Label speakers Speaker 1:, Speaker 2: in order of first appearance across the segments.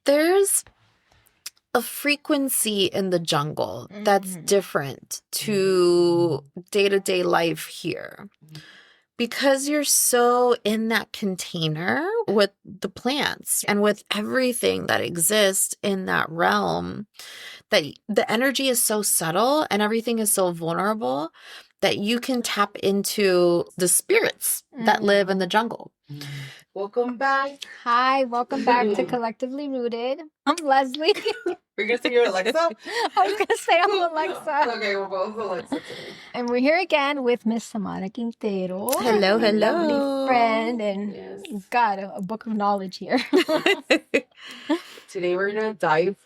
Speaker 1: There's a frequency in the jungle that's different to day-to-day life here. Because you're so in that container with the plants and with everything that exists in that realm, that the energy is so subtle and everything is so vulnerable that you can tap into the spirits that live in the jungle.
Speaker 2: Welcome back.
Speaker 3: Hi, welcome back to Collectively Rooted. I'm Leslie.
Speaker 2: We're going to say you're Alexa?
Speaker 3: I was going to say I'm Alexa.
Speaker 2: Okay, we're both Alexa today.
Speaker 3: And we're here again with Miss Samara Quintero.
Speaker 1: Hello,
Speaker 3: my
Speaker 1: hello.
Speaker 3: Lovely friend. And God, a book of knowledge here.
Speaker 2: Today we're going to dive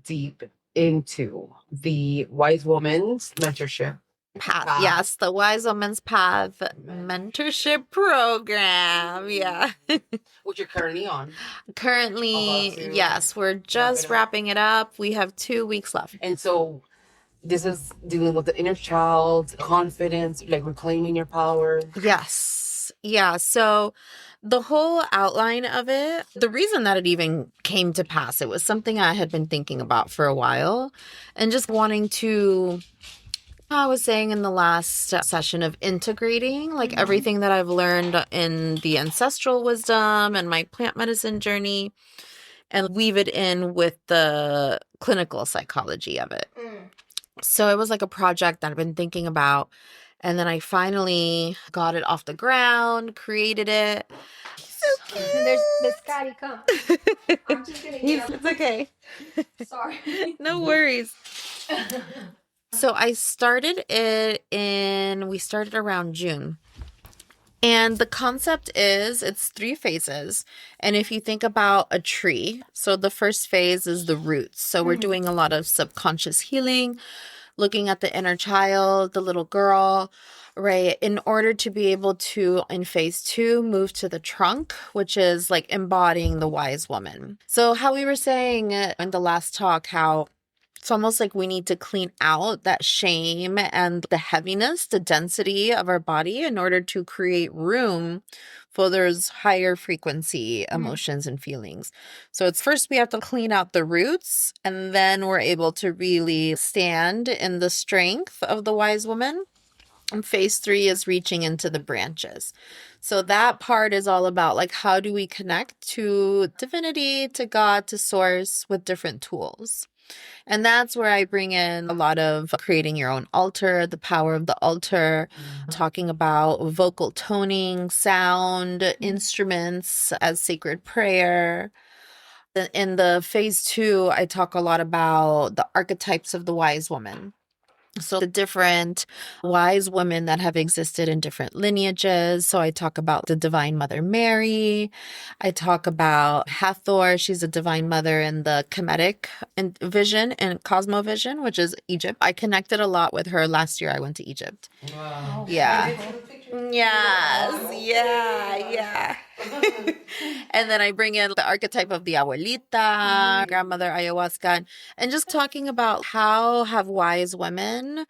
Speaker 2: deep into the Wise Woman's Mentorship
Speaker 1: Path. Yes, the Wise Woman's Path mentorship program. Yeah.
Speaker 2: which you're currently on.
Speaker 1: Currently, yes, we're just wrapping it up. We have 2 weeks left.
Speaker 2: And so this is dealing with the inner child, confidence, like reclaiming your power.
Speaker 1: Yes. Yeah. So the whole outline of it, the reason that it even came to pass, it was something I had been thinking about for a while and just wanting to, I was saying in the last session, of integrating like everything that I've learned in the ancestral wisdom and my plant medicine journey and weave it in with the clinical psychology of it. So it was like a project that I've been thinking about. And then I finally got it off the ground, created it. So cute.
Speaker 3: There's Scotty, come. I'm just going to get up.
Speaker 1: It's okay.
Speaker 3: Sorry.
Speaker 1: No worries. So I started we started around June. And the concept is it's 3 phases. And if you think about a tree, so the first phase is the roots. So we're doing a lot of subconscious healing, looking at the inner child, the little girl, right? In order to be able to, in phase 2, move to the trunk, which is like embodying the wise woman. So how we were saying in the last talk, how it's almost like we need to clean out that shame and the heaviness, the density of our body in order to create room for those higher frequency emotions and feelings. So it's first we have to clean out the roots, and then we're able to really stand in the strength of the wise woman. And phase 3 is reaching into the branches. So that part is all about like, how do we connect to divinity, to God, to source with different tools? And that's where I bring in a lot of creating your own altar, the power of the altar, talking about vocal toning, sound, instruments as sacred prayer. In the phase 2, I talk a lot about the archetypes of the wise woman. So the different wise women that have existed in different lineages. So I talk about the Divine Mother Mary. I talk about Hathor. She's a Divine Mother in the Kemetic vision and Cosmovision, which is Egypt. I connected a lot with her last year. I went to Egypt.
Speaker 2: Wow.
Speaker 1: Yeah. Yes. Yeah. And then I bring in the archetype of the abuelita, grandmother ayahuasca, and just talking about how have wise women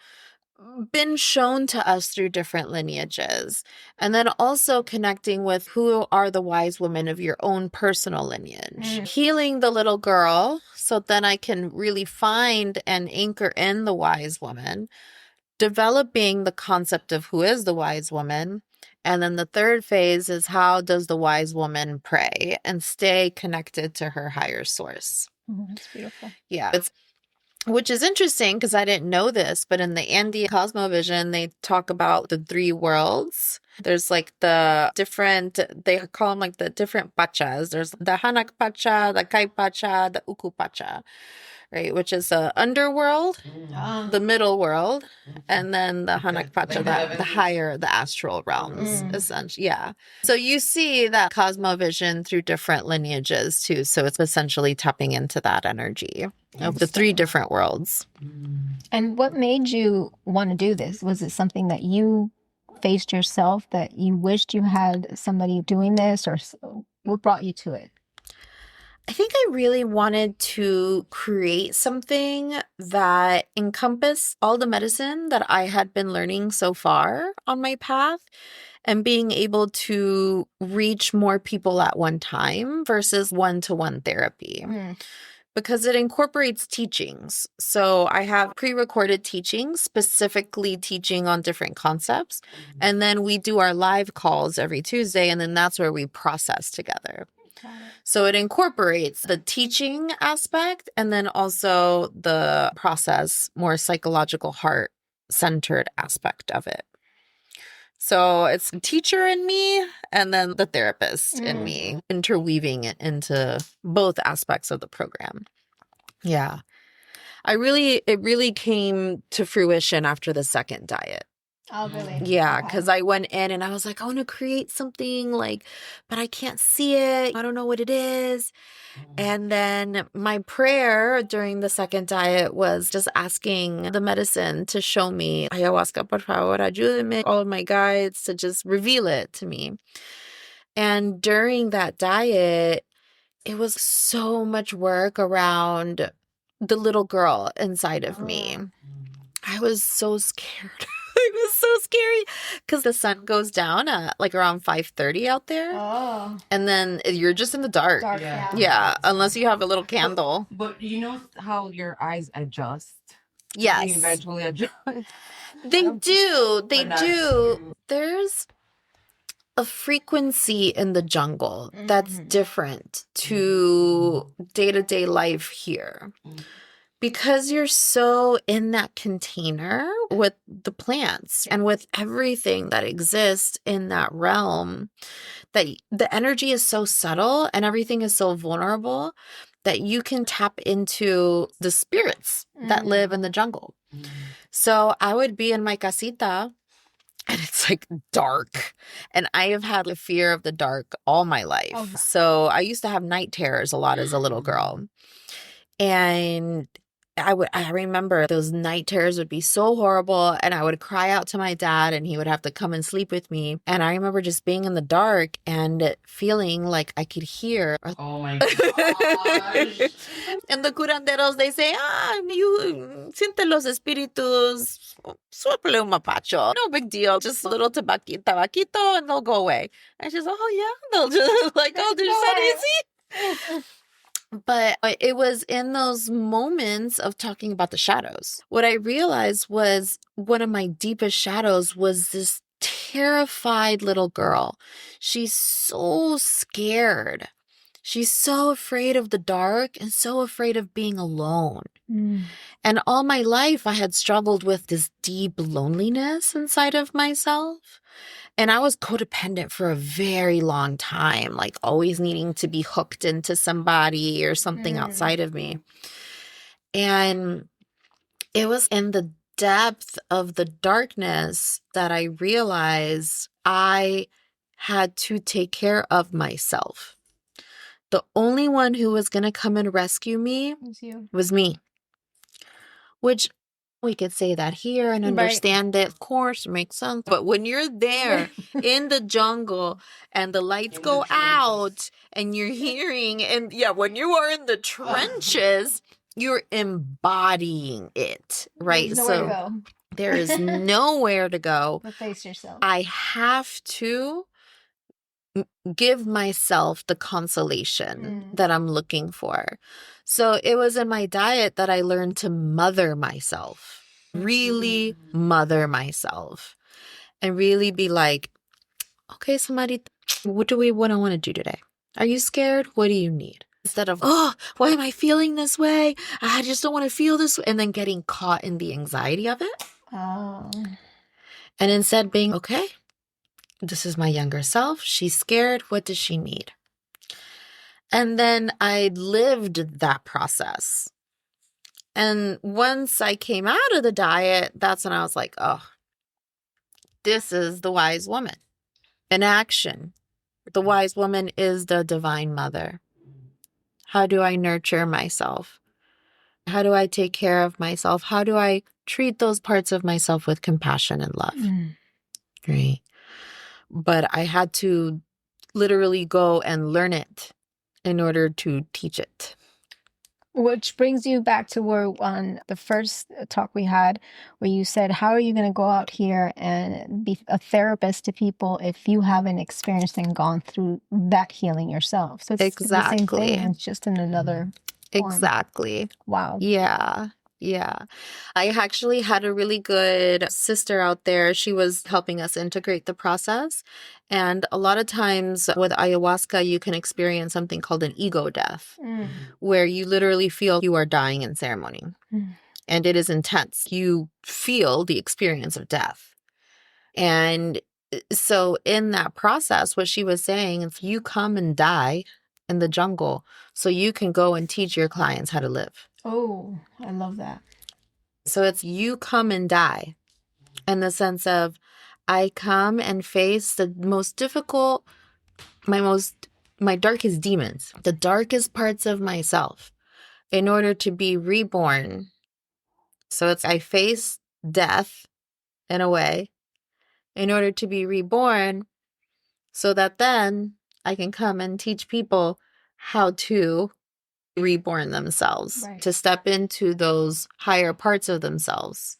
Speaker 1: been shown to us through different lineages. And then also connecting with who are the wise women of your own personal lineage. Healing the little girl so then I can really find and anchor in the wise woman. Developing the concept of who is the wise woman. And then the third phase is how does the wise woman pray and stay connected to her higher source.
Speaker 3: That's beautiful.
Speaker 1: Yeah. Which is interesting because I didn't know this, but in the Andean Cosmovision, they talk about the 3 worlds. There's like the different, they call them like the different pachas. There's the Hanak Pacha, the Kai Pacha, the Uku Pacha, right? Which is the underworld, the middle world, and then the Hanak Pacha, the higher, the astral realms, essentially. Yeah. So you see that Cosmovision through different lineages too. So it's essentially tapping into that energy of the 3 different worlds.
Speaker 3: And what made you want to do this? Was it something that you faced yourself, that you wished you had somebody doing this, or what brought you to it?
Speaker 1: I think I really wanted to create something that encompassed all the medicine that I had been learning so far on my path and being able to reach more people at one time versus one-to-one therapy. Because it incorporates teachings. So I have pre-recorded teachings, specifically teaching on different concepts. And then we do our live calls every Tuesday, and then that's where we process together. So it incorporates the teaching aspect and then also the process, more psychological, heart-centered aspect of it. So it's the teacher in me and then the therapist in me, interweaving it into both aspects of the program. Yeah. It really came to fruition after the second diet.
Speaker 3: Oh, really?
Speaker 1: Yeah, because I went in and I was like, I want to create something like, but I can't see it. I don't know what it is. And then my prayer during the second diet was just asking the medicine to show me, ayahuasca, por favor, ayúdame, all of my guides to just reveal it to me. And during that diet, it was so much work around the little girl inside of me. I was so scared. It was so scary because the sun goes down at like around 5:30 out there.
Speaker 3: Oh.
Speaker 1: And then you're just in the dark. Yeah, unless you have a little candle.
Speaker 2: But you know how your eyes adjust?
Speaker 1: Yes.
Speaker 2: You eventually adjust.
Speaker 1: They do. They
Speaker 2: But not
Speaker 1: do. There's a frequency in the jungle that's different to day-to-day life here. Because you're so in that container with the plants and with everything that exists in that realm, that the energy is so subtle and everything is so vulnerable that you can tap into the spirits that live in the jungle. So I would be in my casita and it's like dark. And I have had a fear of the dark all my life. So I used to have night terrors a lot as a little girl. And I remember those night terrors would be so horrible, and I would cry out to my dad and he would have to come and sleep with me. And I remember just being in the dark and feeling like I could hear.
Speaker 2: Oh my gosh.
Speaker 1: And the curanderos, they say, you siente los espíritus, sople un mapacho. No big deal, just a little tabaquito, and they'll go away. And she's like, oh yeah, they'll just like, oh, there's that easy. But it was in those moments of talking about the shadows. What I realized was one of my deepest shadows was this terrified little girl. She's so scared. She's so afraid of the dark and so afraid of being alone. And all my life, I had struggled with this deep loneliness inside of myself. And I was codependent for a very long time, like always needing to be hooked into somebody or something outside of me. And it was in the depth of the darkness that I realized I had to take care of myself. The only one who was going to come and rescue me was me. Which we could say that here and understand it. Of course, makes sense. But when you're there in the jungle and the lights go out and you're hearing, and when you are in the trenches, you're embodying it, right?
Speaker 3: There's nowhere to go.
Speaker 1: There is nowhere to go.
Speaker 3: But face yourself.
Speaker 1: I have to give myself the consolation that I'm looking for. So it was in my diet that I learned to mother myself, really mother myself, and really be like, okay, Samarita, what do we want to do today? Are you scared? What do you need? Instead of, oh, why am I feeling this way? I just don't want to feel this way. And then getting caught in the anxiety of it.
Speaker 3: Oh.
Speaker 1: And instead being, okay, this is my younger self. She's scared. What does she need? And then I lived that process. And once I came out of the diet, that's when I was like, oh, this is the wise woman in action. The wise woman is the divine mother. How do I nurture myself? How do I take care of myself? How do I treat those parts of myself with compassion and love? Right. But I had to literally go and learn it in order to teach it.
Speaker 3: Which brings you back to where on the first talk we had, where you said, how are you going to go out here and be a therapist to people if you haven't experienced and gone through that healing yourself? So it's the same thing.
Speaker 1: Exactly.
Speaker 3: It's just in another form.
Speaker 1: Exactly.
Speaker 3: Wow.
Speaker 1: Yeah. Yeah. I actually had a really good sister out there. She was helping us integrate the process. And a lot of times with ayahuasca, you can experience something called an ego death, where you literally feel you are dying in ceremony. And it is intense. You feel the experience of death. And so in that process, what she was saying, if you come and die in the jungle, so you can go and teach your clients how to live.
Speaker 3: Oh, I love that.
Speaker 1: So it's you come and die in the sense of I come and face the most difficult, my darkest demons, the darkest parts of myself in order to be reborn. So it's I face death in a way in order to be reborn so that then I can come and teach people how to reborn themselves,
Speaker 3: Right.
Speaker 1: to step into those higher parts of themselves.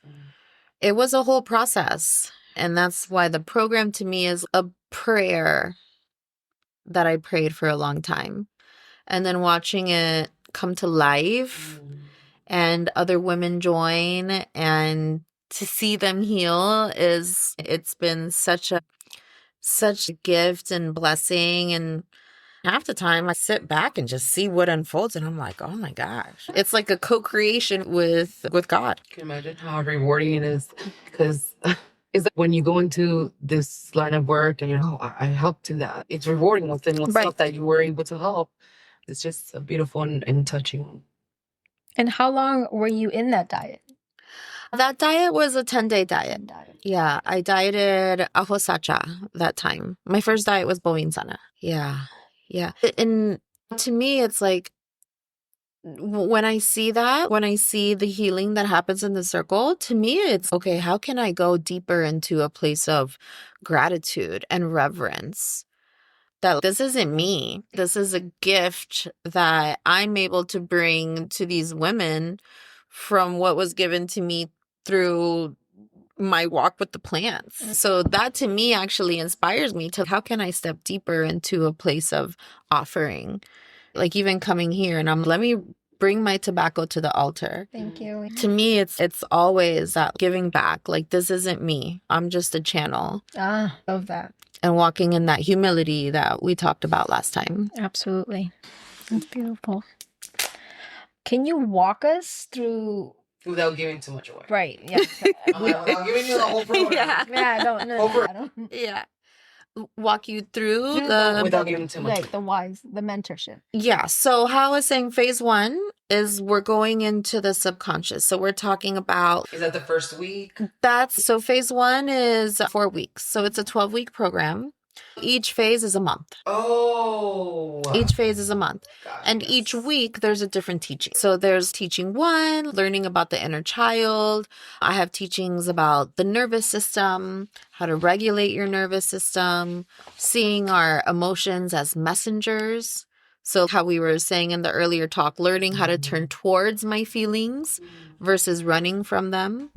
Speaker 1: It was a whole process. And that's why the program to me is a prayer that I prayed for a long time. And then watching it come to life and other women join and to see them heal it's been such a gift and blessing. And half the time I sit back and just see what unfolds and I'm like, oh my gosh. It's like a co-creation with God.
Speaker 2: Can you imagine how rewarding it is? Because it's like when you go into this line of work and I helped do that. It's rewarding within yourself that you were able to help. It's just a beautiful and touching.
Speaker 3: And how long were you in that diet?
Speaker 1: That diet was a 10-day diet. Yeah, I dieted ajo sacha that time. My first diet was bovine sana. Yeah. And to me, it's like when I see that, when I see the healing that happens in the circle, to me, it's okay, how can I go deeper into a place of gratitude and reverence? That this isn't me. This is a gift that I'm able to bring to these women from what was given to me through my walk with the plants. So that to me actually inspires me to how can I step deeper into a place of offering? Like even coming here and let me bring my tobacco to the altar.
Speaker 3: Thank you.
Speaker 1: To me, it's always that giving back. Like this isn't me. I'm just a channel.
Speaker 3: Love that.
Speaker 1: And walking in that humility that we talked about last time.
Speaker 3: Absolutely. That's beautiful. Can you walk us through?
Speaker 2: Without giving too much away.
Speaker 3: Right. Yeah.
Speaker 2: Without giving you the whole program.
Speaker 1: Yeah.
Speaker 3: I don't know.
Speaker 1: Yeah. Walk you through the
Speaker 2: without giving too much.
Speaker 3: Like the mentorship.
Speaker 1: Yeah. So how I was saying, phase 1 is we're going into the subconscious. So we're talking about.
Speaker 2: Is that the first week?
Speaker 1: So phase 1 is 4 weeks. So it's a 12-week program. Each phase is a month.
Speaker 2: Oh.
Speaker 1: Each phase is a month. And
Speaker 2: yes.
Speaker 1: each week there's a different teaching. So there's teaching 1, learning about the inner child. I have teachings about the nervous system, how to regulate your nervous system, seeing our emotions as messengers. So how we were saying in the earlier talk, learning how to turn towards my feelings versus running from them.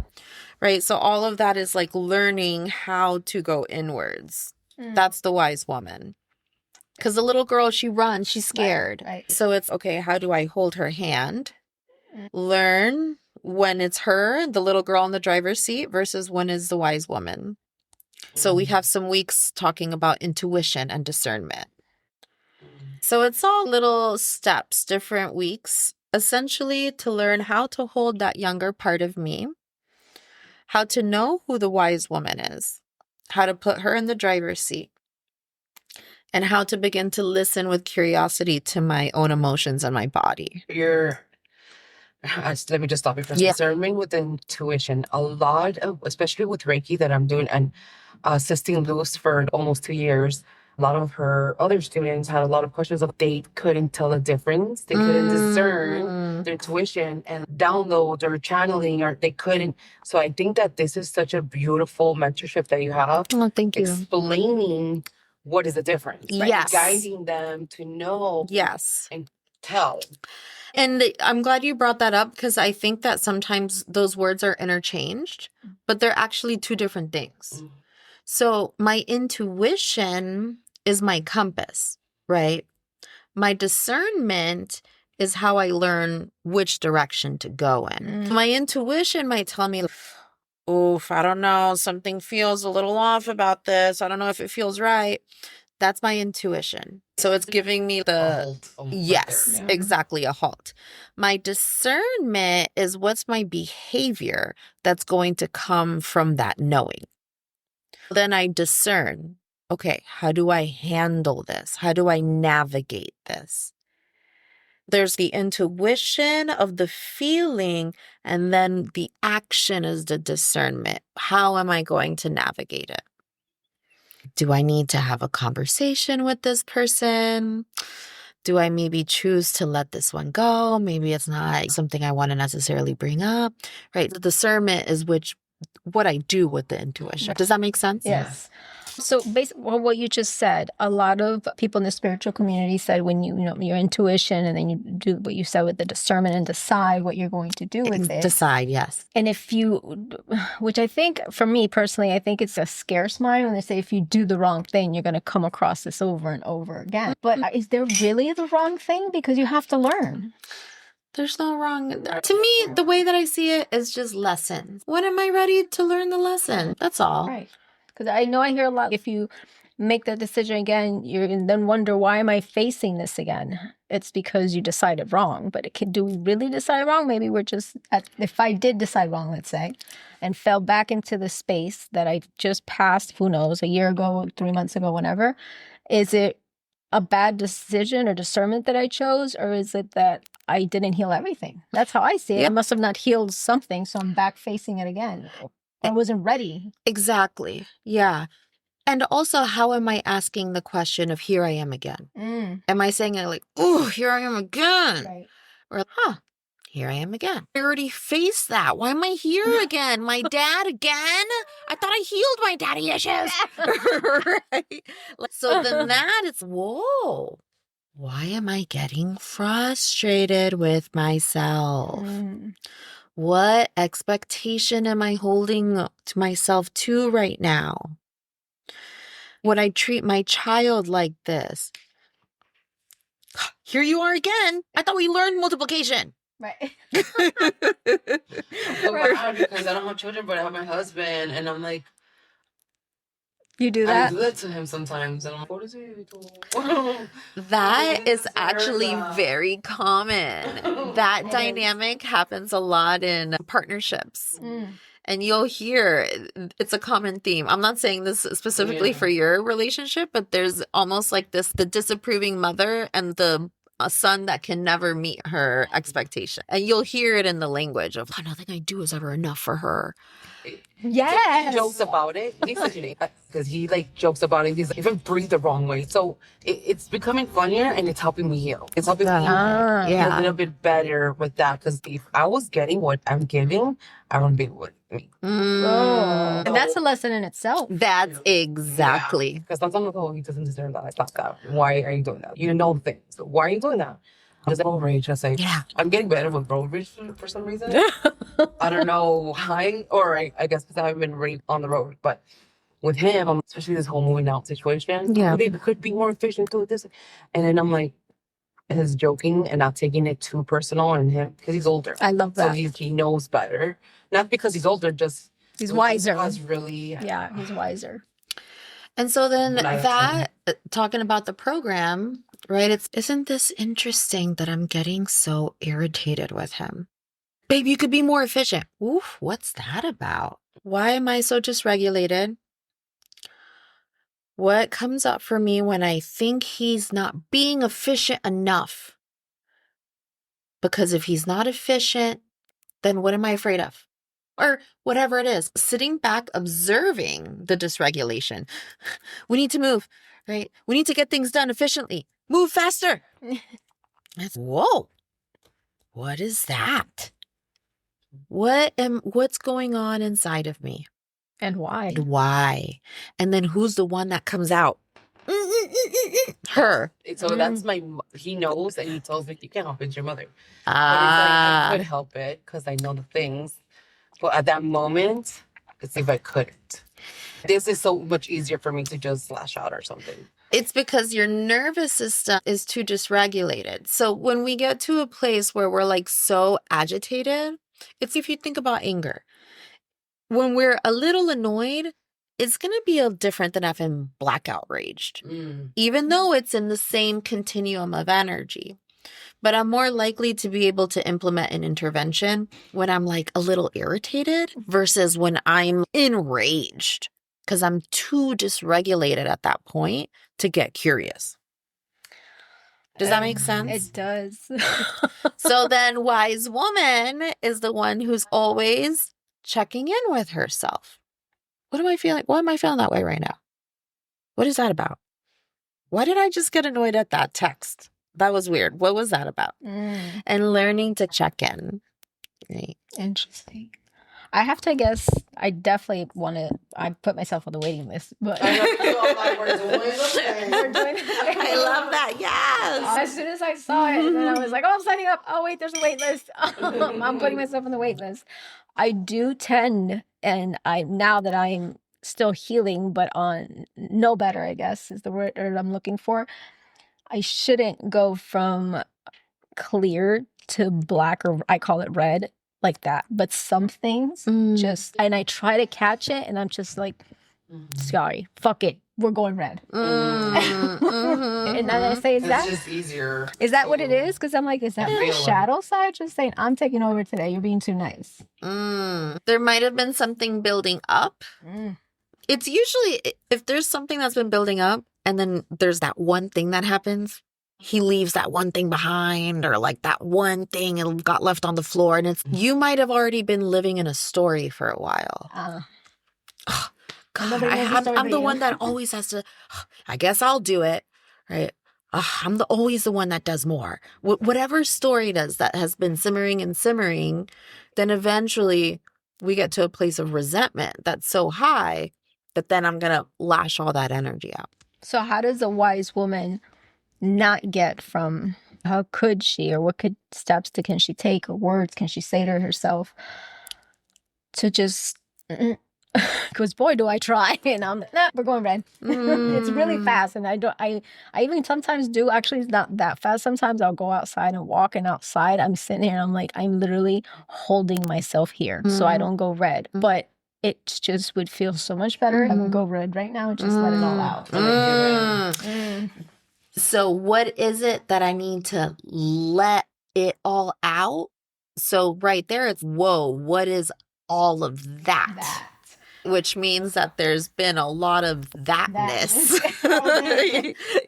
Speaker 1: Right? So all of that is like learning how to go inwards. That's the wise woman. Because the little girl, she runs, she's scared.
Speaker 3: Right.
Speaker 1: So it's, okay, how do I hold her hand? Learn when it's her, the little girl in the driver's seat, versus when is the wise woman. So we have some weeks talking about intuition and discernment. So it's all little steps, different weeks, essentially to learn how to hold that younger part of me, how to know who the wise woman is, how to put her in the driver's seat, and how to begin to listen with curiosity to my own emotions and my body.
Speaker 2: Let me just stop you for a second. Discernment with intuition. A lot of, especially with Reiki that I'm doing and assisting Luz for almost 2 years, a lot of her other students had a lot of questions of they couldn't tell the difference. They couldn't discern their intuition and downloads or channeling, or they couldn't. So I think that this is such a beautiful mentorship that you have.
Speaker 1: Oh, thank you.
Speaker 2: Explaining what is the difference? Right?
Speaker 1: Yes.
Speaker 2: Guiding them to know
Speaker 1: Yes.
Speaker 2: and tell.
Speaker 1: And I'm glad you brought that up because I think that sometimes those words are interchanged, but they're actually two different things.
Speaker 2: Mm.
Speaker 1: So my intuition is my compass, right? My discernment is how I learn which direction to go in. My intuition might tell me, oof, I don't know, something feels a little off about this. I don't know if it feels right. That's my intuition. So it's giving me the
Speaker 2: halt, right
Speaker 1: yes,
Speaker 2: there, yeah.
Speaker 1: exactly, a halt. My discernment is what's my behavior that's going to come from that knowing. Then I discern, okay, how do I handle this? How do I navigate this? There's the intuition of the feeling, and then the action is the discernment. How am I going to navigate it? Do I need to have a conversation with this person? Do I maybe choose to let this one go? Maybe it's not something I want to necessarily bring up, right? The discernment is what I do with the intuition. Does that make sense?
Speaker 3: Yes. So basically, what you just said, a lot of people in the spiritual community said when you know your intuition, and then you do what you said with the discernment and decide what you're going to do with it.
Speaker 1: Decide, yes.
Speaker 3: And if you, which I think for me personally, I think it's a scarce mind when they say if you do the wrong thing, you're going to come across this over and over again. But is there really the wrong thing? Because you have to learn.
Speaker 1: There's no wrong. To me, the way that I see it is just lessons. When am I ready to learn the lesson? That's all.
Speaker 3: Right. Because I know I hear a lot, if you make that decision again, you then wonder, why am I facing this again? It's because you decided wrong. But do we really decide wrong? Maybe we're just, if I did decide wrong, let's say, and fell back into the space that I just passed, who knows, a year ago, 3 months ago, whenever, is it a bad decision or discernment that I chose? Or is it that I didn't heal everything? That's how I see it.
Speaker 1: Yep.
Speaker 3: I must have not healed something, so I'm back facing it again. I wasn't ready.
Speaker 1: Exactly. Yeah. And also, how am I asking the question of here I am again? Am I saying it like, oh, here I am again?
Speaker 3: Right.
Speaker 1: Or, here I am again. I already faced that. Why am I here again? My dad again? I thought I healed my daddy issues. Right? So then that is, whoa. Why am I getting frustrated with myself? What expectation am I holding to myself to right now? Would I treat my child like this? Here you are again. I thought we learned multiplication.
Speaker 3: Right.
Speaker 2: So bad because I don't have children, but I have my husband, and I'm like,
Speaker 3: You do
Speaker 2: I
Speaker 3: that?
Speaker 2: do that to him sometimes, and I'm like, what is it?
Speaker 1: That is actually very common. That dynamic happens a lot in partnerships. And you'll hear it's a common theme. I'm not saying this specifically for your relationship, but there's almost like this, the disapproving mother and a son that can never meet her expectation. And you'll hear it in the language of, nothing I do is ever enough for her.
Speaker 3: Yes.
Speaker 2: He jokes about it. He's such an idiot because he like jokes about it. He's like, even breathe the wrong way. So it's becoming funnier, and it's helping me heal. It's helping me heal a little bit better with that. Because if I was getting what I'm giving, I wouldn't be with me.
Speaker 3: And that's a lesson in itself.
Speaker 1: That's exactly.
Speaker 2: Because sometimes I'm like, oh, he doesn't deserve that. Stop that. Why are you doing that? You know things. So why are you doing that? Just road rage. I say, I'm getting better with road rage for some reason. I don't know why, or I guess because I haven't been really on the road. But with him, especially this whole moving out situation, they could be more efficient, do this. And then I'm like, his joking and not taking it too personal on him because he's older.
Speaker 3: I love that.
Speaker 2: So he knows better. Not because he's older, just
Speaker 3: he's wiser.
Speaker 2: He's really
Speaker 3: he's wiser.
Speaker 1: And so then that, talking about the program, right? Isn't this interesting that I'm getting so irritated with him? Babe, you could be more efficient. Oof, what's that about? Why am I so dysregulated? What comes up for me when I think he's not being efficient enough? Because if he's not efficient, then what am I afraid of? Or whatever it is, sitting back, observing the dysregulation. We need to move, right? We need to get things done efficiently. Move faster. Whoa, what is that? What's going on inside of me?
Speaker 3: And why?
Speaker 1: And then who's the one that comes out? Her.
Speaker 2: So that's he knows, and he tells me, you can't help it, it's your mother. But it's like,
Speaker 1: Ah.
Speaker 2: I could help it because I know the things. But at that moment, it's if I couldn't. This is so much easier for me to just lash out or something.
Speaker 1: It's because your nervous system is too dysregulated. So when we get to a place where we're like so agitated, it's if you think about anger. When we're a little annoyed, it's going to be different than if I'm black outraged, even though it's in the same continuum of energy. But I'm more likely to be able to implement an intervention when I'm like a little irritated versus when I'm enraged, because I'm too dysregulated at that point to get curious. Does that make sense?
Speaker 3: It does.
Speaker 1: So then wise woman is the one who's always checking in with herself. What am I feeling? Why am I feeling that way right now? What is that about? Why did I just get annoyed at that text? That was weird. What was that about? And learning to check in. Right.
Speaker 3: Interesting. I have to guess, I definitely want to, I put myself on the waiting list, but
Speaker 1: I love that. Yes.
Speaker 3: As soon as I saw it, and then I was like, oh, I'm signing up. Oh, wait, there's a wait list. I'm putting myself on the wait list. I do tend, and now that I'm still healing, but on no better, I guess is the word I'm looking for. I shouldn't go from clear to black, or I call it red, like that. But some things just, and I try to catch it, and I'm just like, sorry, fuck it, we're going red. And then I say,
Speaker 2: it's just easier.
Speaker 3: Is that what it is? Because I'm like, is that my shadow side just saying, I'm taking over today, you're being too nice?
Speaker 1: There might have been something building up. It's usually, if there's something that's been building up, and then there's that one thing that happens, he leaves that one thing behind, or like that one thing and got left on the floor, and it's, you might have already been living in a story for a while. Oh, God, I'm the one that always has to, I guess I'll do it, right? I'm always the one that does more. Whatever story does that has been simmering and simmering, then eventually we get to a place of resentment that's so high that then I'm going to lash all that energy out.
Speaker 3: So how does a wise woman not get from, how could she, or what steps can she take, or words can she say to herself to just, because boy, do I try, and I'm, we're going red. It's really fast, and I even sometimes do, actually it's not that fast. Sometimes I'll go outside and walk, and outside I'm sitting here and I'm like, I'm literally holding myself here so I don't go red. But it just would feel so much better if I would go red right now and just let it all out.
Speaker 1: So what is it that I need to let it all out? So right there, it's, whoa, what is all of that? Which means that there's been a lot of thatness.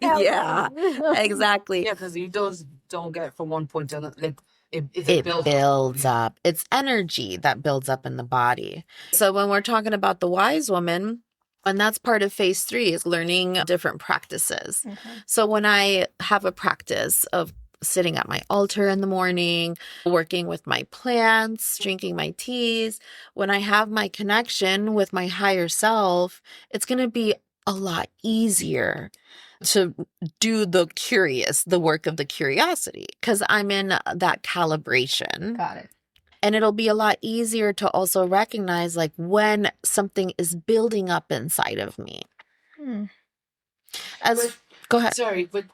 Speaker 1: Yeah, exactly.
Speaker 2: Yeah, because you don't get from one point to another. Like,
Speaker 1: it builds up. It's energy that builds up in the body. So when we're talking about the wise woman, and that's part of phase 3, is learning different practices. So when I have a practice of sitting at my altar in the morning, working with my plants, drinking my teas, when I have my connection with my higher self, it's going to be a lot easier to do the work of the curiosity, because I'm in that calibration.
Speaker 3: Got it.
Speaker 1: And it'll be a lot easier to also recognize, like, when something is building up inside of me. Go ahead.
Speaker 2: Sorry, but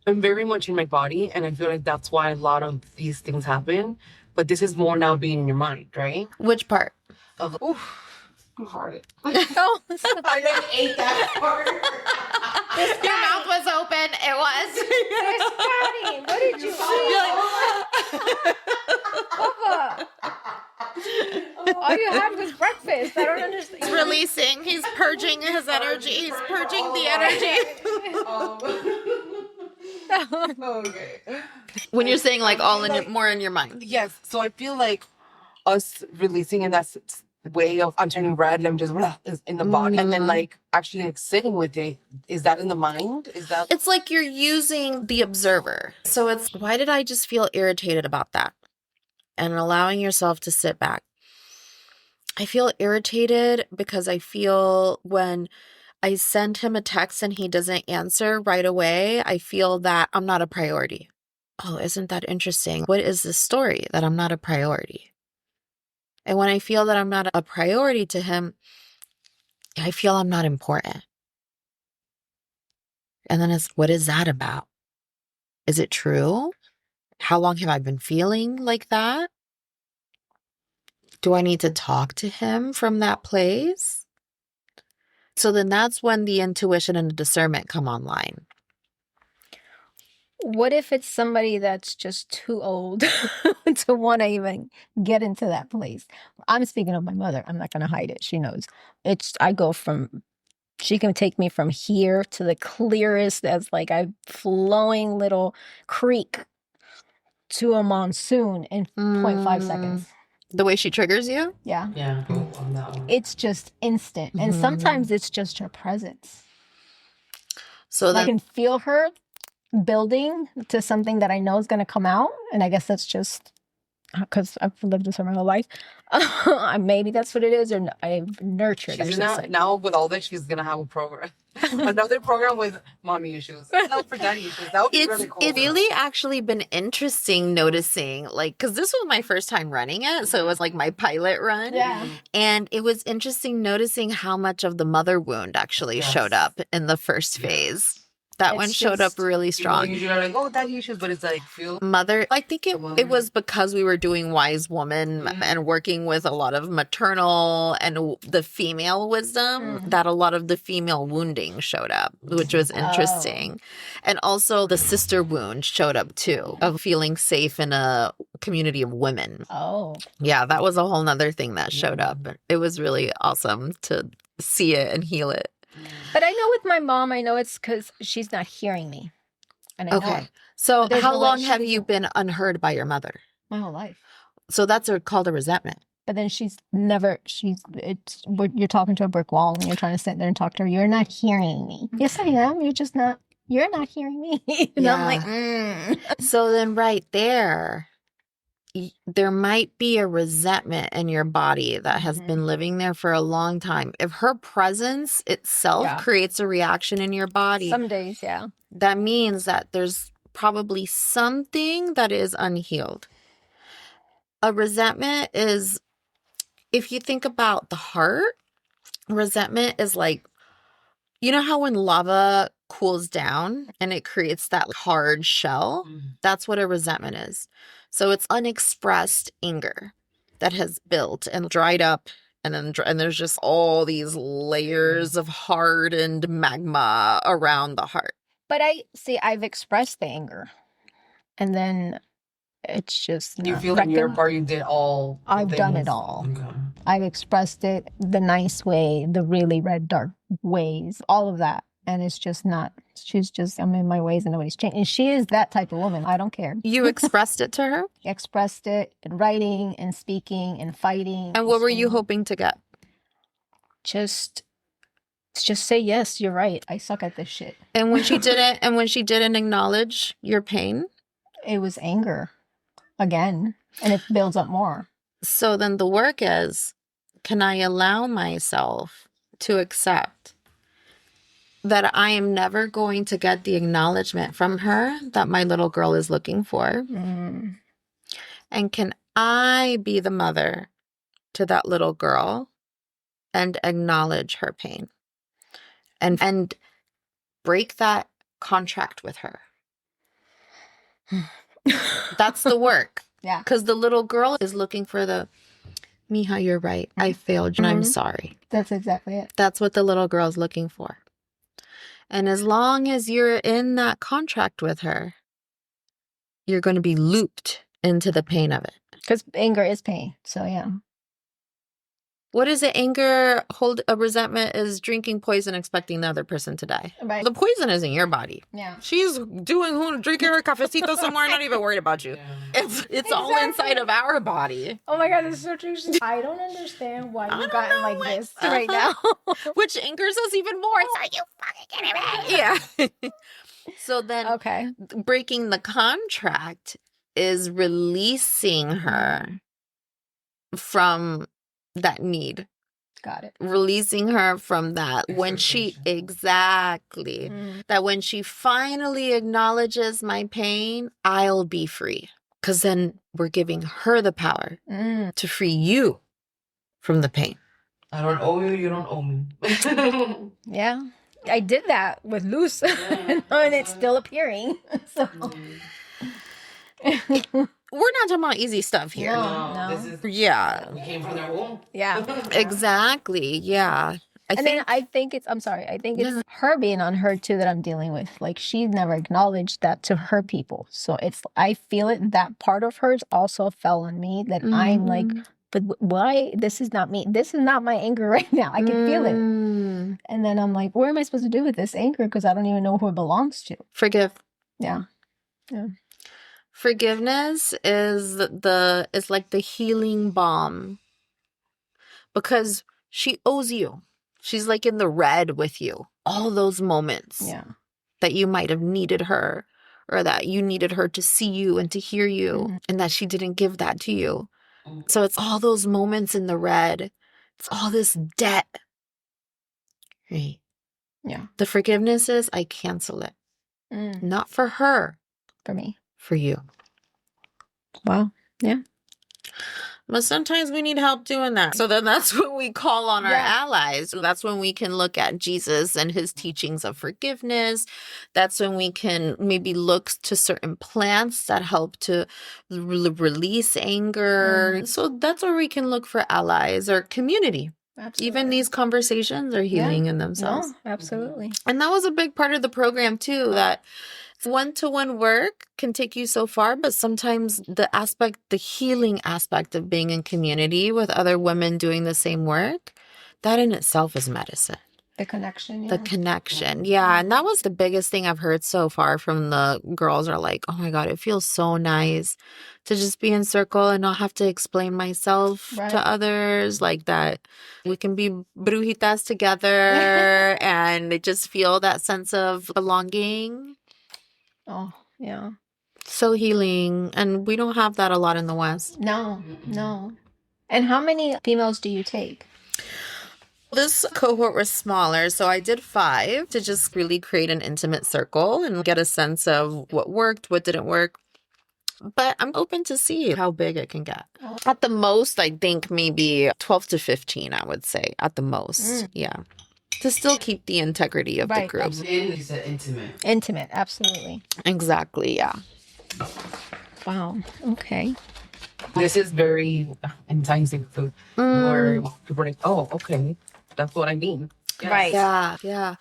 Speaker 2: I'm very much in my body, and I feel like that's why a lot of these things happen. But this is more now being in your mind, right?
Speaker 1: Which part?
Speaker 2: I'm hard.
Speaker 3: Oh,
Speaker 2: I didn't ate that part.
Speaker 1: Your mouth was open. It was.
Speaker 3: Scotty, what did you Papa, all you had was breakfast. I don't understand.
Speaker 1: He's releasing. He's purging his energy. He's purging the energy.
Speaker 2: Okay.
Speaker 1: When you're saying like all in more in your mind.
Speaker 2: Yes. So I feel like us releasing in that way of, I'm turning red and I'm just is in the body, and then like actually like sitting with it, is that in the mind? Is that,
Speaker 1: it's like you're using the observer. So it's, why did I just feel irritated about that? And allowing yourself to sit back. I feel irritated because I feel when I send him a text and he doesn't answer right away, I feel that I'm not a priority. Oh, isn't that interesting? What is this story that I'm not a priority? And when I feel that I'm not a priority to him, I feel I'm not important. And then it's, what is that about? Is it true? How long have I been feeling like that? Do I need to talk to him from that place? So then that's when the intuition and the discernment come online.
Speaker 3: What if it's somebody that's just too old to want to even get into that place? I'm speaking of my mother. I'm not going to hide it. She knows. She can take me from here to the clearest as like a flowing little creek to a monsoon in 0.5 seconds.
Speaker 1: The way she triggers you?
Speaker 3: Yeah.
Speaker 2: Yeah, on that one.
Speaker 3: It's just instant. And sometimes it's just her presence.
Speaker 1: So
Speaker 3: I can feel her building to something that I know is going to come out. And I guess that's just because I've lived this for my whole life. Maybe that's what it is, or I've nurtured.
Speaker 2: Now with all this, she's gonna have a program, another program with mommy issues, no, for daddy issues. That would be really cool.
Speaker 1: It's really actually been interesting noticing, like, because this was my first time running it, so it was like my pilot run.
Speaker 3: Yeah.
Speaker 1: And it was interesting noticing how much of the mother wound actually showed up in the first phase. That one showed up really strong.
Speaker 2: Usually are like, oh, daddy issues, but it's like
Speaker 1: mother. I think it was because we were doing Wise Woman and working with a lot of maternal and the female wisdom that a lot of the female wounding showed up, which was interesting. And also the sister wound showed up too, of feeling safe in a community of women.
Speaker 3: Oh.
Speaker 1: Yeah, that was a whole nother thing that showed up. It was really awesome to see it and heal it.
Speaker 3: But I know with my mom, I know it's because she's not hearing me. And I know it.
Speaker 1: So how long have you been unheard by your mother?
Speaker 3: My whole life.
Speaker 1: So that's called a resentment.
Speaker 3: But then you're talking to a brick wall and you're trying to sit there and talk to her. You're not hearing me. Yes, I am. You're not hearing me. And I'm like,
Speaker 1: So then right there might be a resentment in your body that has been living there for a long time. If her presence itself creates a reaction in your body,
Speaker 3: some days,
Speaker 1: that means that there's probably something that is unhealed. A resentment is, if you think about the heart, resentment is like, you know how when lava cools down and it creates that hard shell? That's what a resentment is. So it's unexpressed anger that has built and dried up, and there's just all these layers of hardened magma around the heart.
Speaker 3: But I've expressed the anger, and then it's just
Speaker 2: you feel like your part. You did all.
Speaker 3: I've done it all. Okay. I've expressed it the nice way, the really red dark ways, all of that. And it's just not, I'm in my ways and nobody's changed. And she is that type of woman. I don't care.
Speaker 1: You expressed it to her?
Speaker 3: Expressed it in writing and speaking and fighting.
Speaker 1: And what were you hoping to get?
Speaker 3: Just say, yes, you're right. I suck at this shit.
Speaker 1: And when she didn't acknowledge your pain?
Speaker 3: It was anger again. And it builds up more.
Speaker 1: So then the work is, can I allow myself to accept that I am never going to get the acknowledgement from her that my little girl is looking for? And can I be the mother to that little girl and acknowledge her pain and break that contract with her? That's the work.
Speaker 3: Yeah.
Speaker 1: Because the little girl is looking for Mija, you're right. I failed and I'm sorry.
Speaker 3: That's exactly it.
Speaker 1: That's what the little girl's looking for. And as long as you're in that contract with her, you're going to be looped into the pain of it.
Speaker 3: Because anger is pain. So, yeah.
Speaker 1: What is it? Anger, a resentment is drinking poison, expecting the other person to die.
Speaker 3: Right.
Speaker 1: The poison is in your body.
Speaker 3: Yeah.
Speaker 1: She's drinking her cafecito somewhere, not even worried about you. Yeah. It's all inside of our body.
Speaker 3: Oh my God, this is so true. I don't understand why you've gotten like this right now.
Speaker 1: Which angers us even more. It's like, you fucking kidding me? Yeah. So then breaking the contract is releasing her from that need.
Speaker 3: Got it.
Speaker 1: Releasing her from that when she exactly that when she finally acknowledges my pain, I'll be free, because then we're giving her the power to free you from the pain.
Speaker 2: I don't owe you, you don't owe me.
Speaker 3: Yeah. I did that with Luz, and it's still appearing. So.
Speaker 1: We're not talking about easy stuff here.
Speaker 3: No.
Speaker 2: This is,
Speaker 1: Yeah,
Speaker 2: we came from their womb.
Speaker 3: Yeah.
Speaker 1: exactly. Yeah.
Speaker 3: Then I think it's, I'm sorry, I think it's her being on her too that I'm dealing with. Like, she never acknowledged that to her people. So it's, I feel it, that part of hers also fell on me, that I'm like, but why? This is not me. This is not my anger right now. I can feel it. And then I'm like, what am I supposed to do with this anger? Because I don't even know who it belongs to.
Speaker 1: Forgive.
Speaker 3: Yeah.
Speaker 1: Forgiveness is like the healing balm, because she owes you. She's like in the red with you. All those moments that you might have needed her, or that you needed her to see you and to hear you, and that she didn't give that to you. So it's all those moments in the red. It's all this debt. Right?
Speaker 3: Yeah.
Speaker 1: The forgiveness is, I cancel it. Not for her.
Speaker 3: For me.
Speaker 1: For you.
Speaker 3: Wow. Yeah.
Speaker 1: But sometimes we need help doing that. So then that's when we call on our allies. That's when we can look at Jesus and his teachings of forgiveness. That's when we can maybe look to certain plants that help to release anger. So that's where we can look for allies or community. Absolutely. Even these conversations are healing in themselves.
Speaker 3: No, absolutely.
Speaker 1: And that was a big part of the program too, that one-to-one work can take you so far, but sometimes the healing aspect of being in community with other women doing the same work, that in itself is medicine.
Speaker 3: The connection.
Speaker 1: The connection. Yeah. And that was the biggest thing I've heard so far from the girls, are like, oh my God, it feels so nice to just be in circle and not have to explain myself to others, like that. We can be brujitas together and just feel that sense of belonging.
Speaker 3: Oh, yeah.
Speaker 1: So healing. And we don't have that a lot in the West.
Speaker 3: No. And how many females do you take?
Speaker 1: This cohort was smaller, so I did 5 to just really create an intimate circle and get a sense of what worked, what didn't work. But I'm open to see how big it can get. At the most, I think maybe 12 to 15, I would say. At the most, yeah. To still keep the integrity of the group.
Speaker 2: Intimate.
Speaker 3: Intimate, absolutely.
Speaker 1: Exactly, yeah.
Speaker 3: Wow, okay.
Speaker 2: This is very enticing food. Where people are like, oh, okay, that's what I mean.
Speaker 3: Yes. Right.
Speaker 1: Yeah.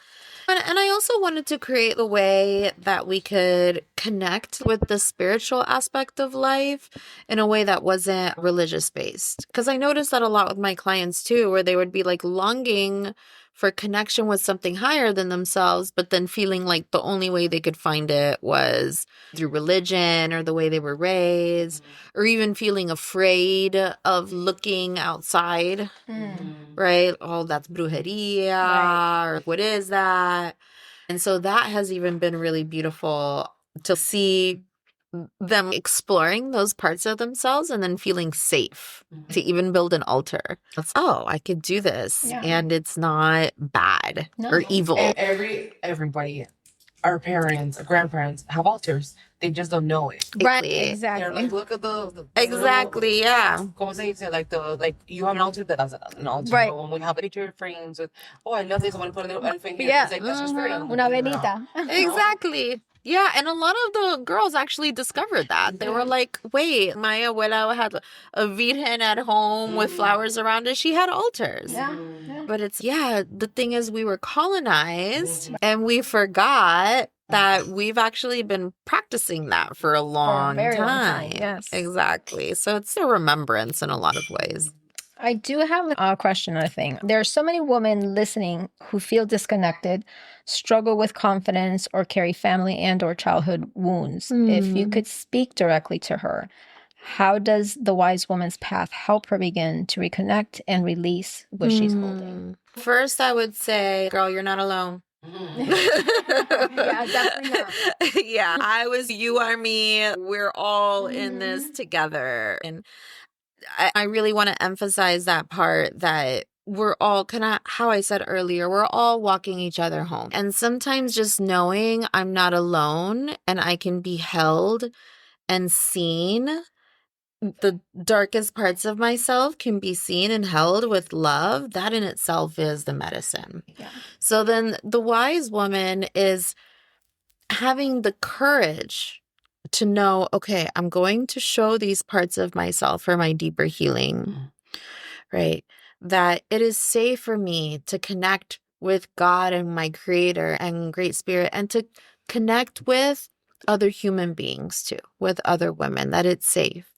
Speaker 1: And I also wanted to create the way that we could connect with the spiritual aspect of life in a way that wasn't religious based. Because I noticed that a lot with my clients too, where they would be like longing for connection with something higher than themselves, but then feeling like the only way they could find it was through religion or the way they were raised, or even feeling afraid of looking outside, right? Oh, that's brujeria, or what is that? And so that has even been really beautiful to see them exploring those parts of themselves and then feeling safe to even build an altar. It's, oh, I could do this and it's not bad or evil.
Speaker 2: And everybody, our parents, our grandparents have altars. They just don't know it.
Speaker 1: Right.
Speaker 3: Exactly.
Speaker 2: They're like, look at the
Speaker 1: exactly, yeah.
Speaker 2: Como se dice, like you have an altar that has an altar.
Speaker 3: Right.
Speaker 2: When you have picture frames with, oh, I love this, I want to put a little elephant here.
Speaker 3: Yeah.
Speaker 2: It's like, that's just very
Speaker 3: Una velita.
Speaker 1: Exactly. Yeah, and a lot of the girls actually discovered that. They were like, wait, my abuela had a virgen at home with flowers around it. She had altars.
Speaker 3: Yeah.
Speaker 1: But it's, the thing is we were colonized and we forgot that we've actually been practicing that for a long
Speaker 3: very
Speaker 1: time.
Speaker 3: long time, yes.
Speaker 1: Exactly. So it's a remembrance in a lot of ways.
Speaker 3: I do have a question, I think. There are so many women listening who feel disconnected, struggle with confidence, or carry family and or childhood wounds. If you could speak directly to her, how does the Wise Woman's Path help her begin to reconnect and release what she's holding?
Speaker 1: First, I would say, girl, you're not alone.
Speaker 3: Yeah, definitely not.
Speaker 1: Yeah, you are me. We're all in this together. And I really want to emphasize that part, that we're all kind of, how I said earlier, we're all walking each other home. And sometimes just knowing I'm not alone and I can be held and seen, the darkest parts of myself can be seen and held with love. That in itself is the medicine.
Speaker 3: Yeah.
Speaker 1: So then the wise woman is having the courage to know, okay, I'm going to show these parts of myself for my deeper healing, right? That it is safe for me to connect with God and my creator and great spirit, and to connect with other human beings too, with other women, that it's safe.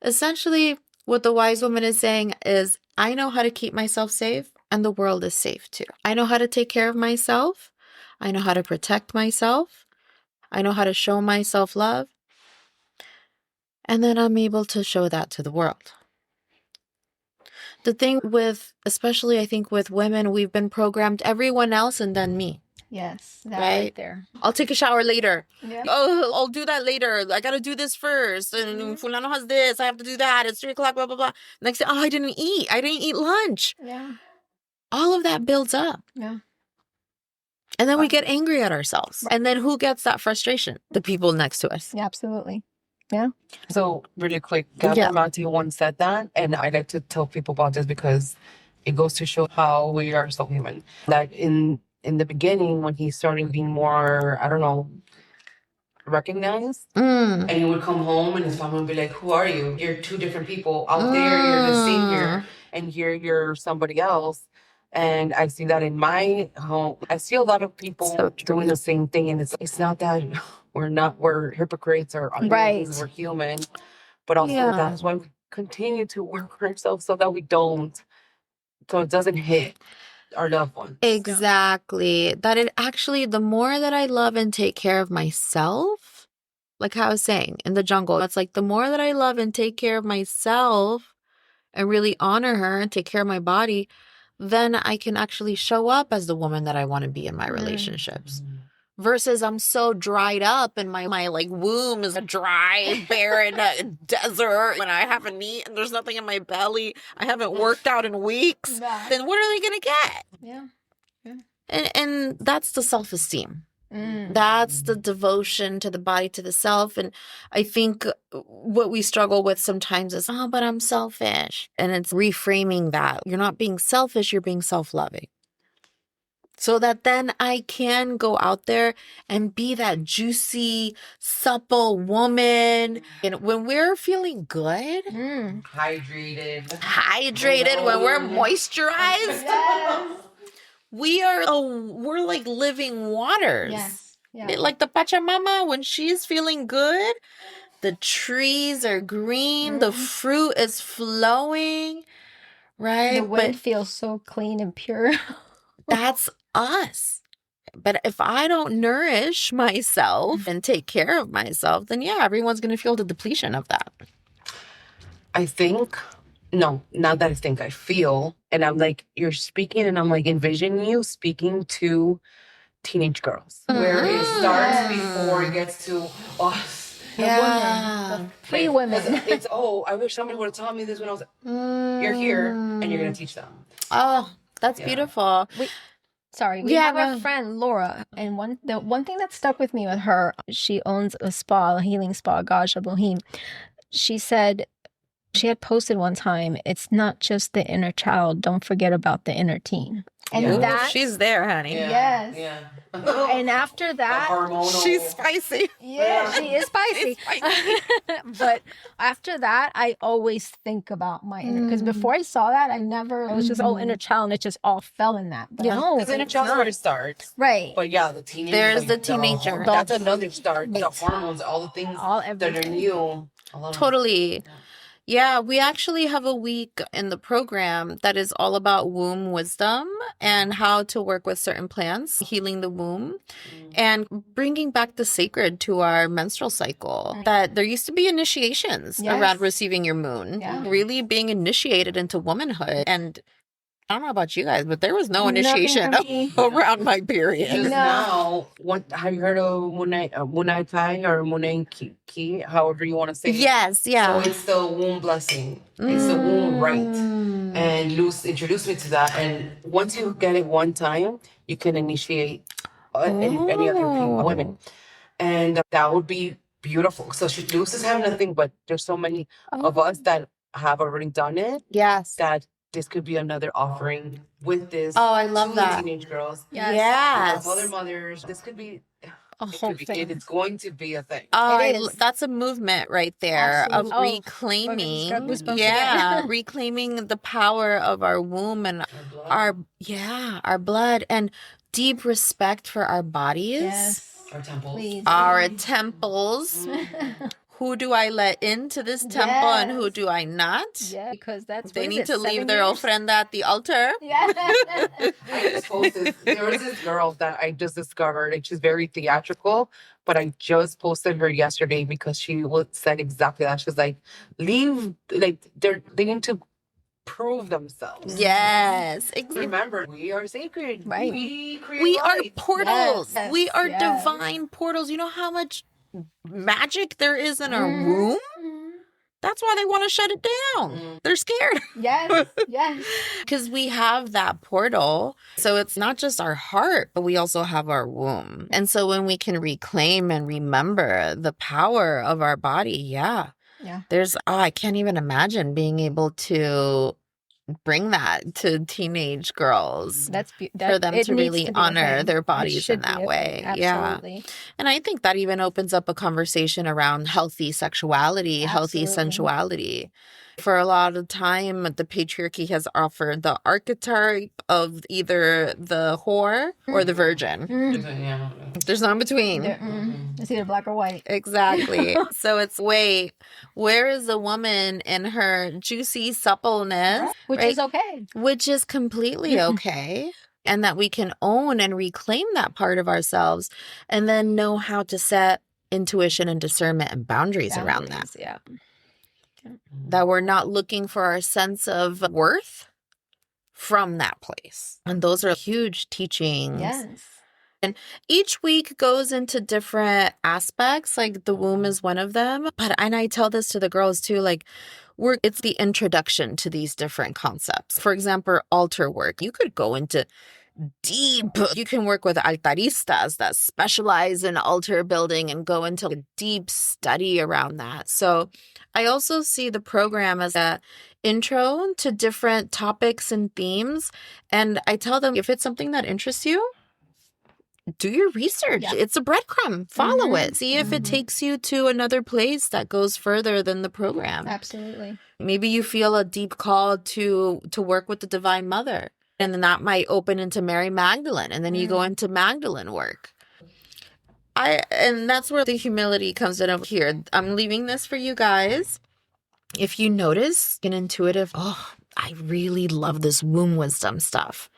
Speaker 1: Essentially, what the wise woman is saying is, I know how to keep myself safe, and the world is safe too. I know how to take care of myself. I know how to protect myself. I know how to show myself love. And then I'm able to show that to the world. The thing with, especially I think with women, we've been programmed everyone else and then me.
Speaker 3: Yes, that right there.
Speaker 1: I'll take a shower later.
Speaker 3: Yeah.
Speaker 1: Oh, I'll do that later. I got to do this first. And fulano has this. I have to do that. It's 3:00, blah, blah, blah. Next thing, I didn't eat. I didn't eat lunch.
Speaker 3: Yeah.
Speaker 1: All of that builds up.
Speaker 3: Yeah.
Speaker 1: And then we get angry at ourselves. And then who gets that frustration? The people next to us.
Speaker 3: Yeah, absolutely. Yeah.
Speaker 2: So really quick, Gabor Mate once said that, and I like to tell people about this because it goes to show how we are so human. That in the beginning, when he started being more, I don't know, recognized, and he would come home and his family would be like, "Who are you? You're two different people. Out there, you're the savior, and here you're somebody else." And I see that in my home. I see a lot of people doing the same thing, and it's not that we're hypocrites or onions, we're human, but also that's why we continue to work on ourselves so that we don't, so it doesn't hit our loved ones.
Speaker 1: Exactly. That it actually, the more that I love and take care of myself, like how I was saying in the jungle, it's like the more that I love and take care of myself and really honor her and take care of my body, then I can actually show up as the woman that I want to be in my relationships. Versus I'm so dried up and my like womb is a dry, barren desert, and I haven't eaten, there's nothing in my belly, I haven't worked out in weeks, then what are they going to get?
Speaker 3: Yeah.
Speaker 1: And that's the self-esteem. That's the devotion to the body, to the self. And I think what we struggle with sometimes is, oh, but I'm selfish. And it's reframing that. You're not being selfish, you're being self-loving. So that then I can go out there and be that juicy, supple woman. And when we're feeling good,
Speaker 2: hydrated,
Speaker 1: when we're moisturized, we're like living waters.
Speaker 3: Yes. Yeah.
Speaker 1: Like the Pachamama, when she's feeling good, the trees are green, the fruit is flowing, right?
Speaker 3: The wind feels so clean and pure.
Speaker 1: That's us. But if I don't nourish myself and take care of myself, then everyone's going to feel the depletion of that.
Speaker 2: I think, no, not that I think, I feel, and I'm like, you're speaking and I'm like envisioning you speaking to teenage girls, where it starts before it gets to us.
Speaker 3: The free women.
Speaker 2: It's, I wish somebody would have taught me this when I was, you're here and you're going to teach them.
Speaker 1: Oh, that's beautiful.
Speaker 3: We have a friend, Laura, and the one thing that stuck with me with her, she owns a healing spa, Gaja Boheme. She said she had posted one time, it's not just the inner child, don't forget about the inner teen. And
Speaker 1: she's there, honey.
Speaker 3: Yes.
Speaker 2: Yeah.
Speaker 3: And after that,
Speaker 1: she's spicy.
Speaker 3: Yeah, she is spicy. But after that, I always think about my inner, because before I saw that, I was just inner child, and it just all fell in that. But no,
Speaker 2: because inner child is where it starts.
Speaker 3: Right.
Speaker 2: But the teenager.
Speaker 1: There's the teenager.
Speaker 2: That's another start. The hormones, all the things that are new.
Speaker 1: Totally. Yeah, we actually have a week in the program that is all about womb wisdom and how to work with certain plants, healing the womb, and bringing back the sacred to our menstrual cycle. That there used to be initiations around receiving your moon, really being initiated into womanhood. And I don't know about you guys, but there was no
Speaker 3: Nothing
Speaker 1: initiation
Speaker 3: for me.
Speaker 1: around my period.
Speaker 2: Just
Speaker 3: No.
Speaker 2: now, what have you heard of Moon Night Thai or Moon Night Ki, however you want to say it?
Speaker 1: Yes,
Speaker 2: So
Speaker 1: yeah.
Speaker 2: it's the womb blessing. It's the womb right.
Speaker 1: Mm.
Speaker 2: And Luce introduced me to that. And once you get it one time, you can initiate any other women. And that would be beautiful. So Luce is having a thing, but there's so many of us that have already done it
Speaker 1: Yes.
Speaker 2: that this could be another offering with this.
Speaker 1: Oh, I love
Speaker 2: to
Speaker 1: that.
Speaker 2: Teenage girls.
Speaker 3: Yes.
Speaker 1: Yes.
Speaker 2: Other mothers. This could be
Speaker 3: A whole thing.
Speaker 2: it's going to be a thing.
Speaker 1: Oh,
Speaker 3: It is.
Speaker 1: that's a movement right there
Speaker 3: Absolutely.
Speaker 1: of
Speaker 3: Oh,
Speaker 1: reclaiming.
Speaker 3: got goosebumps
Speaker 1: Yeah,
Speaker 3: again.
Speaker 1: reclaiming the power of our womb and
Speaker 2: Our blood,
Speaker 1: our blood and deep respect for our bodies,
Speaker 3: Yes.
Speaker 2: our temples.
Speaker 3: Please.
Speaker 1: our temples. Who do I let into this temple and who
Speaker 3: Yes.
Speaker 1: do I not?
Speaker 3: Yeah, because that's
Speaker 1: They
Speaker 3: what is
Speaker 1: need
Speaker 3: it,
Speaker 1: to leave
Speaker 3: 7
Speaker 1: their
Speaker 3: years?
Speaker 1: ofrenda at the altar.
Speaker 3: Yeah.
Speaker 2: I just posted. There was this girl that I just discovered, and she's very theatrical. But I just posted her yesterday because she said exactly that. She's like, leave, like they need to prove themselves.
Speaker 1: Yes.
Speaker 2: Remember, we are sacred.
Speaker 3: Right.
Speaker 2: We create
Speaker 1: We are
Speaker 2: life.
Speaker 1: portals.
Speaker 3: Yes,
Speaker 1: We are
Speaker 3: yes.
Speaker 1: divine portals. You know how much magic there is in our
Speaker 3: Mhm.
Speaker 1: womb?
Speaker 3: Mhm.
Speaker 1: That's why they want to shut it down.
Speaker 2: Mm.
Speaker 1: They're scared
Speaker 3: Yes. Yes.
Speaker 1: because we have that portal. So it's not just our heart, but we also have our womb. And so when we can reclaim and remember the power of our body, yeah. I can't even imagine being able to bring that to teenage girls.
Speaker 3: That's
Speaker 1: For them
Speaker 3: it
Speaker 1: to
Speaker 3: needs
Speaker 1: really
Speaker 3: to be a
Speaker 1: honor
Speaker 3: thing.
Speaker 1: their
Speaker 3: It
Speaker 1: bodies
Speaker 3: should
Speaker 1: in
Speaker 3: be
Speaker 1: that
Speaker 3: a thing.
Speaker 1: way. Yeah.
Speaker 3: Absolutely.
Speaker 1: And I think that even opens up a conversation around healthy sexuality, healthy
Speaker 3: Absolutely.
Speaker 1: sensuality. For a lot of time, the patriarchy has offered the archetype of either the whore or the virgin.
Speaker 2: Yeah.
Speaker 1: There's no in between.
Speaker 3: It's either black or white.
Speaker 1: Exactly. So it's where is a woman in her juicy suppleness,
Speaker 3: Which
Speaker 1: right?
Speaker 3: is okay.
Speaker 1: Which is completely okay. And that we can own and reclaim that part of ourselves and then know how to set intuition and discernment and boundaries around that.
Speaker 3: Boundaries, yeah.
Speaker 1: That we're not looking for our sense of worth from that place. And those are huge teachings.
Speaker 3: Yes.
Speaker 1: Each week goes into different aspects, like the womb is one of them. And I tell this to the girls too, like it's the introduction to these different concepts. For example, altar work. You could go into you can work with altaristas that specialize in altar building and go into a deep study around that. So I also see the program as a intro to different topics and themes. And I tell them, if it's something that interests you, do your research.
Speaker 3: Yeah.
Speaker 1: It's a breadcrumb. Follow it. See if it takes you to another place that goes further than the program.
Speaker 3: Absolutely.
Speaker 1: Maybe you feel a deep call to work with the Divine Mother. And then that might open into Mary Magdalene. And then you go into Magdalene work. And that's where the humility comes in over here. I'm leaving this for you guys. If you notice an intuitive, I really love this womb wisdom stuff.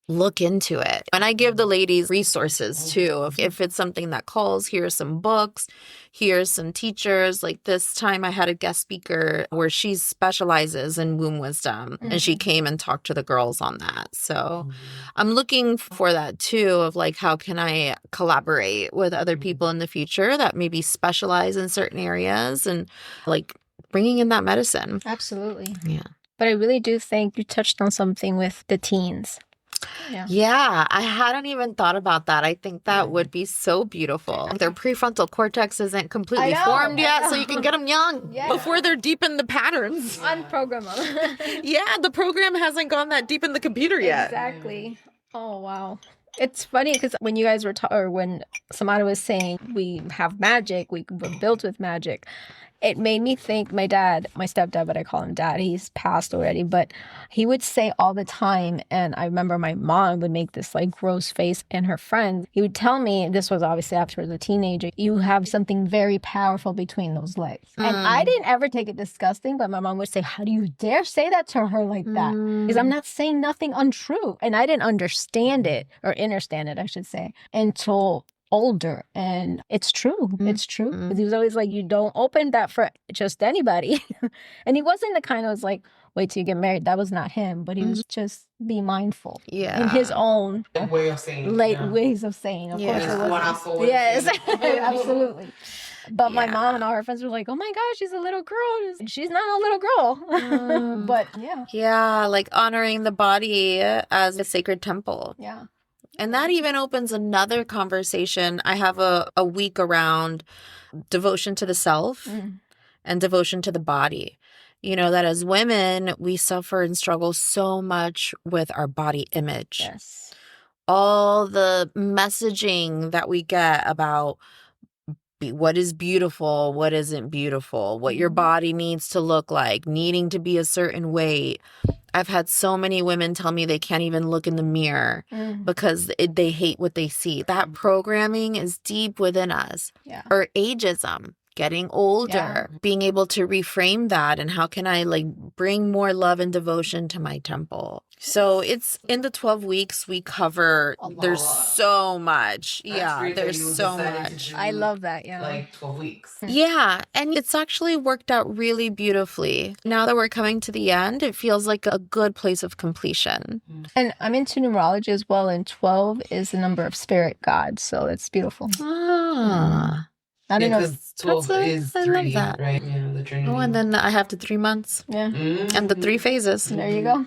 Speaker 1: Look into it. And I give the ladies resources too. If it's something that calls, here's some books, here's some teachers. Like this time I had a guest speaker where she specializes in womb wisdom and she came and talked to the girls on that. So I'm looking for that too of like, how can I collaborate with other people in the future that maybe specialize in certain areas and like bringing in that medicine.
Speaker 3: Absolutely.
Speaker 1: Yeah.
Speaker 3: But I really do think you touched on something with the teens.
Speaker 1: Yeah, I hadn't even thought about that. I think that would be so beautiful. Their prefrontal cortex isn't completely formed yet, so you can get them young before they're deep in the patterns.
Speaker 3: Unprogrammable.
Speaker 1: Yeah, the program hasn't gone that deep in the computer yet.
Speaker 3: Exactly. Oh, wow. It's funny because when you guys were or when Samara was saying we have magic, we were built with magic, it made me think my stepdad, but I call him dad, he's passed already, but he would say all the time, and I remember my mom would make this like gross face, and her friends, he would tell me, this was obviously after as a teenager, you have something very powerful between those legs. And I didn't ever take it disgusting, but my mom would say, how do you dare say that to her like that? Because I'm not saying nothing untrue. And I didn't understand it, or understand it, I should say, until older. And it's true. It's true.
Speaker 1: Mhm.
Speaker 3: 'Cause he was always like, you don't open that for just anybody. And he wasn't the kind that was like, wait till you get married. That was not him. But he was just be mindful in his own
Speaker 2: way of saying,
Speaker 3: ways of saying. Of course,
Speaker 1: Yeah.
Speaker 3: it
Speaker 2: One
Speaker 3: wasn't.
Speaker 2: apple, one
Speaker 3: Yes,
Speaker 2: thing.
Speaker 3: absolutely. But my
Speaker 1: Yeah.
Speaker 3: mom and all her friends were like, oh my gosh, she's a little girl. She's not a little girl. But yeah.
Speaker 1: Yeah, like honoring the body as a sacred temple.
Speaker 3: Yeah.
Speaker 1: And that even opens another conversation. I have a week around devotion to the self and devotion to the body. You know, that as women, we suffer and struggle so much with our body image.
Speaker 3: Yes.
Speaker 1: All the messaging that we get about what is beautiful, what isn't beautiful, what your body needs to look like, needing to be a certain weight. I've had so many women tell me they can't even look in the mirror because they hate what they see. That programming is deep within us.
Speaker 3: Yeah.
Speaker 1: Or ageism, getting older, being able to reframe that, and how can I like bring more love and devotion to my temple. So it's in the 12 weeks we cover, there's so much. There's so much.
Speaker 3: I love that. Yeah.
Speaker 2: Like 12 weeks.
Speaker 1: Yeah, and it's actually worked out really beautifully. Now that we're coming to the end, it feels like a good place of completion.
Speaker 3: And I'm into numerology as well, and 12 is the number of spirit gods, so it's beautiful.
Speaker 1: Ah.
Speaker 3: I don't know.
Speaker 2: Because 12 is
Speaker 1: I
Speaker 2: 3,
Speaker 1: love that.
Speaker 2: right? Yeah, the Trinity.
Speaker 1: Oh, and then I have the 3 months
Speaker 3: Yeah.
Speaker 1: and the 3 phases.
Speaker 3: There you go.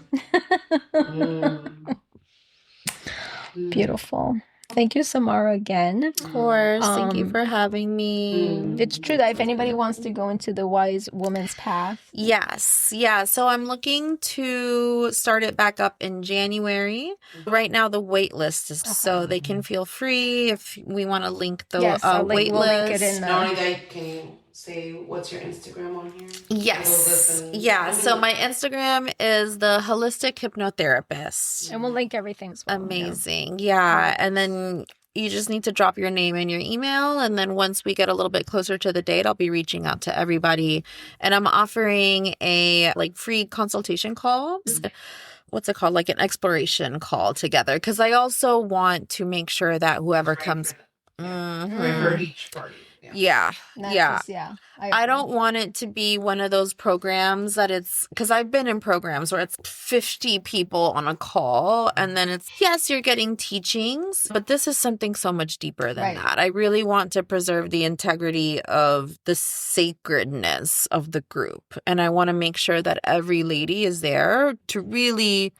Speaker 3: Beautiful. Thank you, Samara, again.
Speaker 1: Of course. Thank you for having me.
Speaker 3: It's true that if anybody wants to go into the wise woman's path.
Speaker 1: Yes. Yeah. So I'm looking to start it back up in January. Right now, the wait list is so they can feel free if we want to link the wait
Speaker 3: we'll link
Speaker 1: list.
Speaker 3: it in
Speaker 2: Not only that, can you say what's your Instagram on here?
Speaker 1: Yes. Yeah. So my Instagram is the holistic hypnotherapist.
Speaker 3: And we'll link everything as well.
Speaker 1: Amazing. Yeah. And then you just need to drop your name and your email. And then once we get a little bit closer to the date, I'll be reaching out to everybody. And I'm offering a like free consultation call. What's it called? Like an exploration call together. Because I also want to make sure that whoever comes.
Speaker 2: For each party.
Speaker 1: Yeah.
Speaker 3: Not
Speaker 1: Yeah.
Speaker 3: just- yeah.
Speaker 1: I don't want it to be one of those programs that it's because I've been in programs where it's 50 people on a call and then it's, yes, you're getting teachings, but this is something so much deeper than that. I really want to preserve the integrity of the sacredness of the group. And I want to make sure that every lady is there to really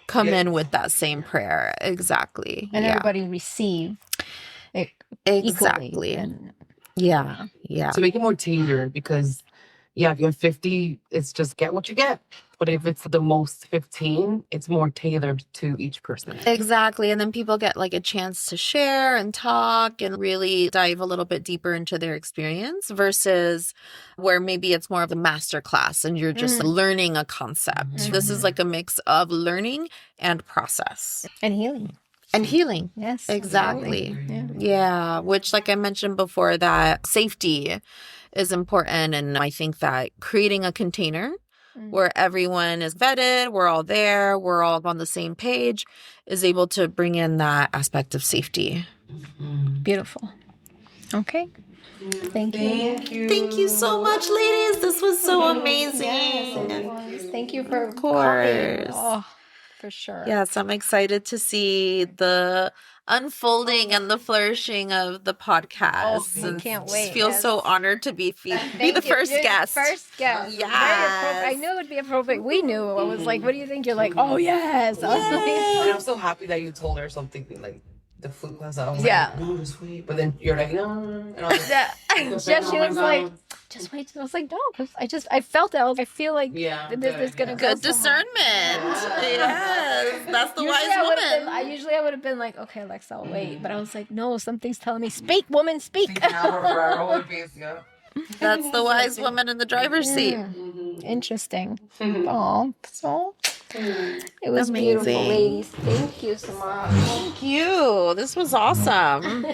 Speaker 1: come in with that same prayer. Exactly.
Speaker 3: And everybody receive it
Speaker 1: Exactly.
Speaker 3: equally. And
Speaker 1: Yeah.
Speaker 2: To make it more tailored, because if you're 50, it's just get what you get. But if it's the most 15, it's more tailored to each person.
Speaker 1: Exactly. And then people get like a chance to share and talk and really dive a little bit deeper into their experience versus where maybe it's more of a master class and you're just learning a concept. This is like a mix of learning and process.
Speaker 3: and healing.
Speaker 1: And healing.
Speaker 3: Yes.
Speaker 1: Exactly.
Speaker 3: Yeah.
Speaker 1: Yeah. Which, like I mentioned before, that safety is important. And I think that creating a container where everyone is vetted, we're all there, we're all on the same page, is able to bring in that aspect of safety.
Speaker 3: Beautiful. Okay. Thank you.
Speaker 1: Thank you so much, ladies. This was so amazing.
Speaker 3: Yes, thank you for
Speaker 1: course.
Speaker 3: coming. Oh, for sure.
Speaker 1: Yes, I'm excited to see the unfolding and the flourishing of the podcast.
Speaker 3: I can't wait.
Speaker 1: Feel so honored to be the first
Speaker 3: You're
Speaker 1: guest.
Speaker 3: The first guest.
Speaker 1: Yes.
Speaker 3: Very appropriate. I knew it would be appropriate. We knew. I was like, what do you think? You're like, oh, yes. I was
Speaker 2: And
Speaker 3: like,
Speaker 2: I'm so happy that you told her something like the flute class. I was
Speaker 3: Yeah.
Speaker 2: like, no, just wait. But then you're like, no. And I was like,
Speaker 3: yeah, she was like, just wait. I was like, no, 'cause I felt it. I feel like this is going to go
Speaker 1: Good discernment. Yes. That's the wise woman.
Speaker 3: Usually I would have been like, okay, Alexa, I'll wait. But I was like, no, something's telling me, speak, woman, speak.
Speaker 1: That's the wise woman in the driver's seat.
Speaker 3: Interesting. Oh, so it was beautiful, ladies. Thank you, Samara.
Speaker 1: Thank you. This was awesome.